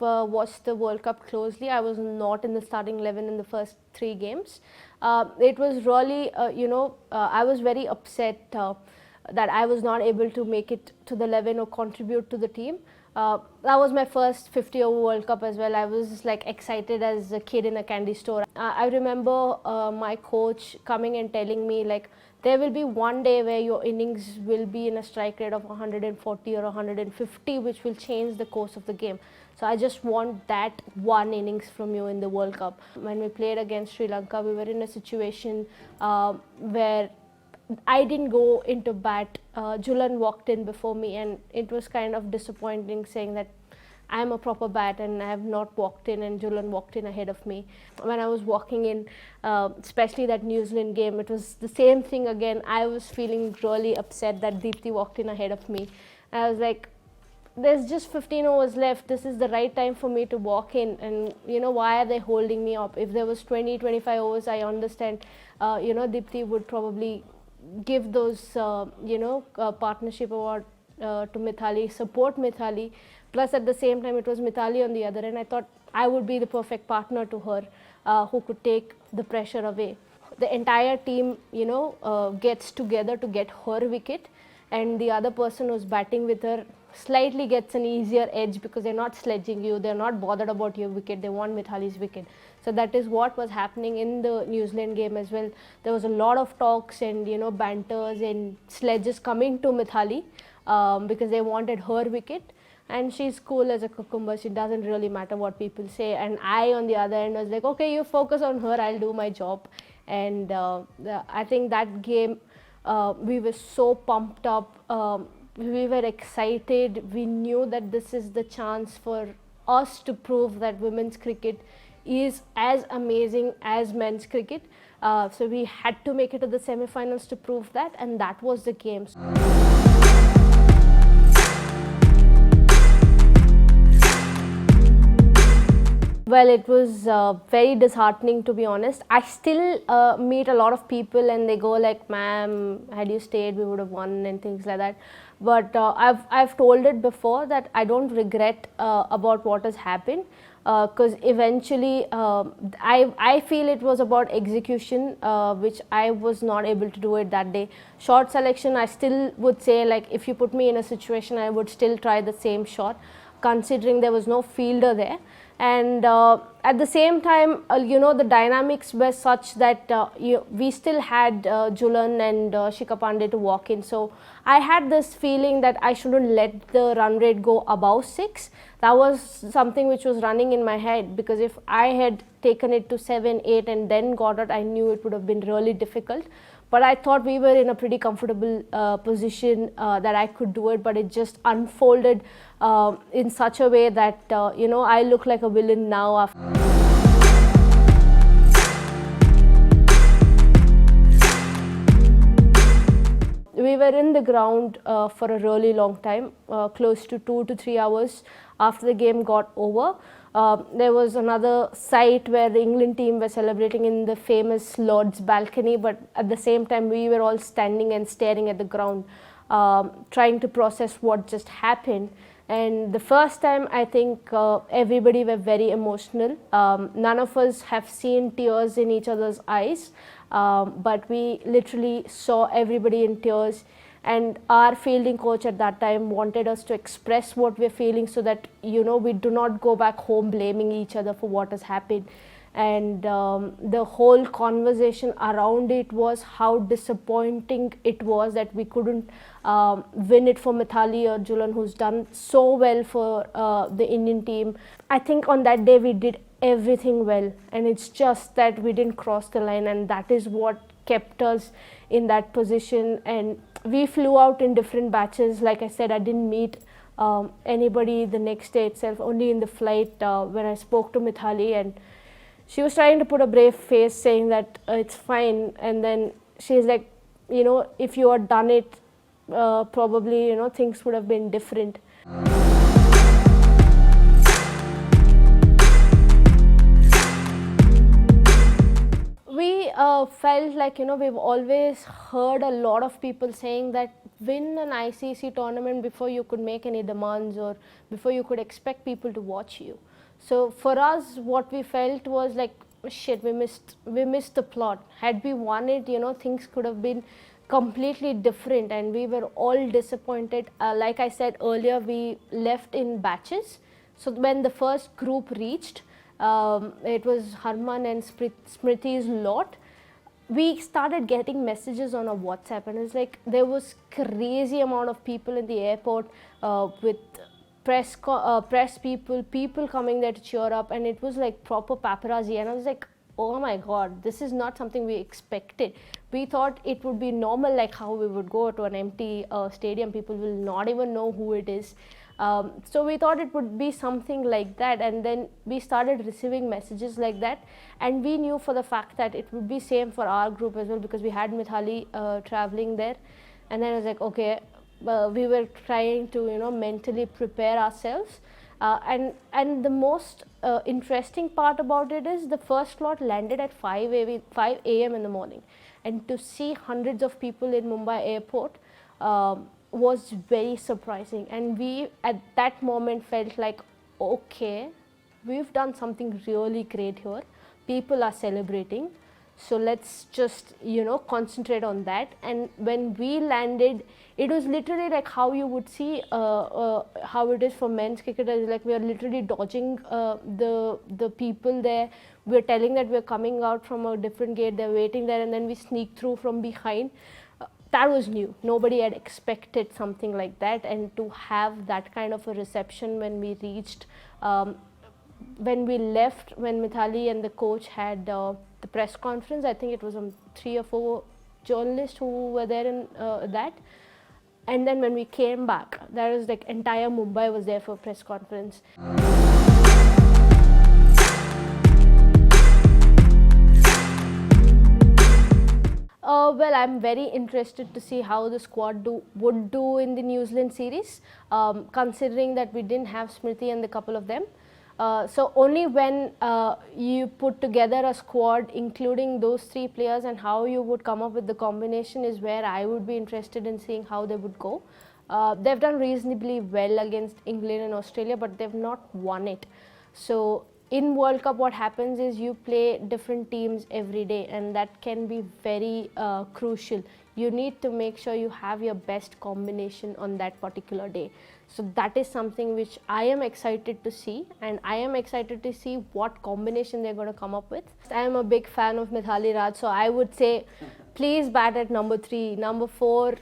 you've watched the World Cup closely, I was not in the starting 11 in the first 3 games. It was really, I was very upset that I was not able to make it to the 11 or contribute to the team. That was my first 50 over World Cup as well. I was like excited as a kid in a candy store. I remember my coach coming and telling me like, there will be one day where your innings will be in a strike rate of 140 or 150, which will change the course of the game. So I just want that one innings from you in the World Cup. When we played against Sri Lanka, we were in a situation where I didn't go into bat. Julan walked in before me, and it was kind of disappointing, saying that I'm a proper bat and I have not walked in, and Julan walked in ahead of me. When I was walking in, especially that New Zealand game, it was the same thing again. I was feeling really upset that Deepthi walked in ahead of me. And I was like, there's just 15 overs left. This is the right time for me to walk in, and why are they holding me up? If there was 20-25 overs, I understand Deepthi would probably give those partnership award to Mithali, support Mithali. Plus at the same time, it was Mithali on the other end. I thought I would be the perfect partner to her, who could take the pressure away. The entire team gets together to get her wicket, and the other person who's batting with her slightly gets an easier edge because they're not sledging you, they're not bothered about your wicket, they want Mithali's wicket. So that is what was happening in the New Zealand game as well. There was a lot of talks and banters and sledges coming to Mithali because they wanted her wicket, and she's cool as a cucumber. She doesn't really matter what people say. And I on the other end was like, okay, you focus on her, I'll do my job. And I think that game we were so pumped up. We were excited. We knew that this is the chance for us to prove that women's cricket is as amazing as men's cricket. So we had to make it to the semi-finals to prove that, and that was the game. Well, it was very disheartening, to be honest. I still meet a lot of people and they go like, ma'am, had you stayed, we would have won, and things like that. But I've told it before that I don't regret about what has happened, because eventually I feel it was about execution, which I was not able to do it that day. Shot selection, I still would say, like, if you put me in a situation, I would still try the same shot, considering there was no fielder there. And at the same time, the dynamics were such that we still had Julan and Shikha Pandey to walk in. So I had this feeling that I shouldn't let the run rate go above 6. That was something which was running in my head, because if I had taken it to 7, 8 and then got it, I knew it would have been really difficult. But I thought we were in a pretty comfortable position that I could do it, but it just unfolded in such a way that I look like a villain now. We were in the ground for a really long time, close to 2 to 3 hours after the game got over. There was another site where the England team were celebrating in the famous Lord's balcony, but at the same time we were all standing and staring at the ground, trying to process what just happened. And the first time, I think everybody were very emotional. None of us have seen tears in each other's eyes, but we literally saw everybody in tears. And our fielding coach at that time wanted us to express what we're feeling, so that we do not go back home blaming each other for what has happened. And the whole conversation around it was how disappointing it was that we couldn't win it for Mithali or Julan, who's done so well for the Indian team. I think on that day we did everything well, and it's just that we didn't cross the line, and that is what kept us in that position. And we flew out in different batches. Like I said, I didn't meet anybody the next day itself, only in the flight when I spoke to Mithali, and she was trying to put a brave face, saying that it's fine. And then she's like, if you had done it, probably things would have been different. felt like, we've always heard a lot of people saying that win an ICC tournament before you could make any demands or before you could expect people to watch you. So for us, what we felt was like, shit, we missed the plot. Had we won it, things could have been completely different, and we were all disappointed. Like I said earlier, we left in batches. So when the first group reached, it was Harman and Smriti's lot. We started getting messages on our WhatsApp, and it's like there was crazy amount of people in the airport with press people coming there to cheer up, and it was like proper paparazzi. And I was like, oh my god, this is not something we expected. We thought it would be normal, like how we would go to an empty stadium, people will not even know who it is. So we thought it would be something like that, and then we started receiving messages like that, and we knew for the fact that it would be same for our group as well, because we had Mithali traveling there. And then I was like, okay, we were trying to mentally prepare ourselves, and the most interesting part about it is the first slot landed at 5 a.m. in the morning, and to see hundreds of people in Mumbai airport was very surprising. And we at that moment felt like, okay, we've done something really great here, people are celebrating, so let's just concentrate on that. And when we landed, it was literally like how you would see how it is for men's cricket. Like we are literally dodging the people there. We're telling that we're coming out from a different gate, they're waiting there, and then we sneak through from behind. That was new. Nobody had expected something like that, and to have that kind of a reception when we reached, when we left, when Mithali and the coach had the press conference, I think it was 3 or 4 journalists who were there in that. And then when we came back, there was like entire Mumbai was there for a press conference. Well, I'm very interested to see how the squad would do in the New Zealand series, considering that we didn't have Smriti and a couple of them. So only when you put together a squad including those 3 players and how you would come up with the combination is where I would be interested in seeing how they would go. They've done reasonably well against England and Australia, but they've not won it. So in World Cup, what happens is you play different teams every day, and that can be very crucial. You need to make sure you have your best combination on that particular day. So that is something which I am excited to see, and I am excited to see what combination they're going to come up with. I am a big fan of Mithali Raj, so I would say please bat at number 3. Number 4,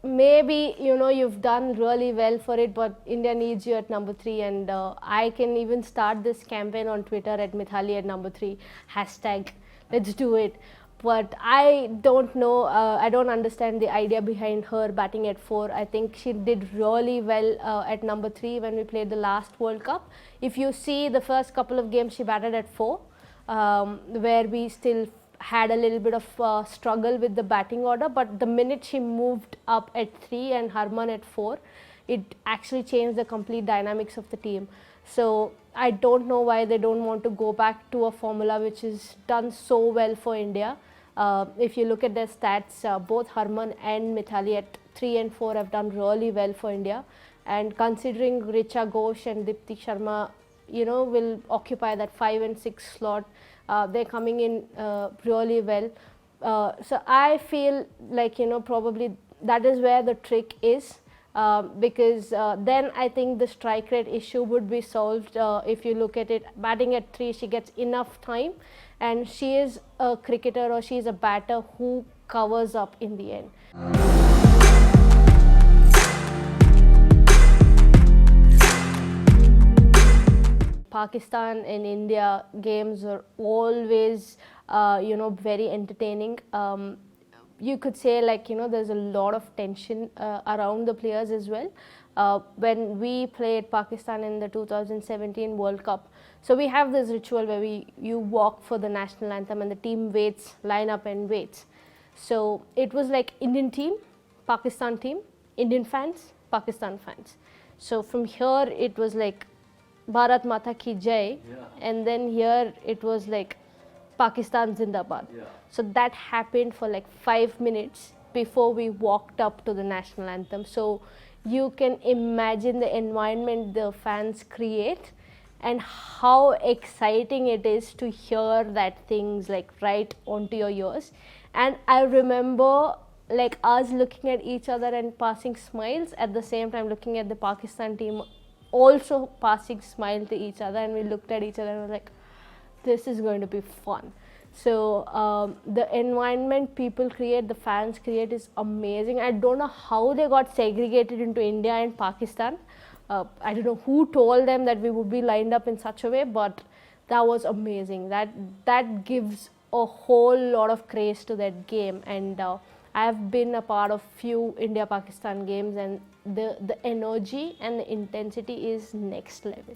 maybe you've done really well for it, but India needs you at number 3, and I can even start this campaign on Twitter at Mithali at number 3 hashtag let's do it. But I don't know, I don't understand the idea behind her batting at 4. I think she did really well at number 3 when we played the last World Cup. If you see the first couple of games, she batted at 4, where we still had a little bit of struggle with the batting order, but the minute she moved up at 3 and Harman at 4, it actually changed the complete dynamics of the team. So I don't know why they don't want to go back to a formula which is done so well for India. If you look at their stats, both Harman and Mithali at 3 and 4 have done really well for India, and considering Richa Ghosh and Dipti Sharma will occupy that 5 and 6 slot, they're coming in really well. So I feel like probably that is where the trick is, because then I think the strike rate issue would be solved. If you look at it, batting at 3, she gets enough time, and she is a cricketer, or she is a batter who covers up in the end. Pakistan and India games are always very entertaining. You could say there's a lot of tension around the players as well. When we played Pakistan in the 2017 World Cup, so we have this ritual where you walk for the national anthem and the team waits, line up and waits. So it was like Indian team, Pakistan team, Indian fans, Pakistan fans. So from here it was like Bharat Mata Ki Jai, and then here it was like Pakistan Zindabad. Yeah. So that happened for like 5 minutes before we walked up to the national anthem. So you can imagine the environment the fans create and how exciting it is to hear that things like right onto your ears. And I remember like us looking at each other and passing smiles, at the same time looking at the Pakistan team also passing smile to each other, and we looked at each other and were like, this is going to be fun. So the environment people create, the fans create, is amazing. I don't know how they got segregated into India and Pakistan. I don't know who told them that we would be lined up in such a way, but that was amazing. That gives a whole lot of craze to that game. And I have been a part of few India Pakistan games, and the energy and the intensity is next level.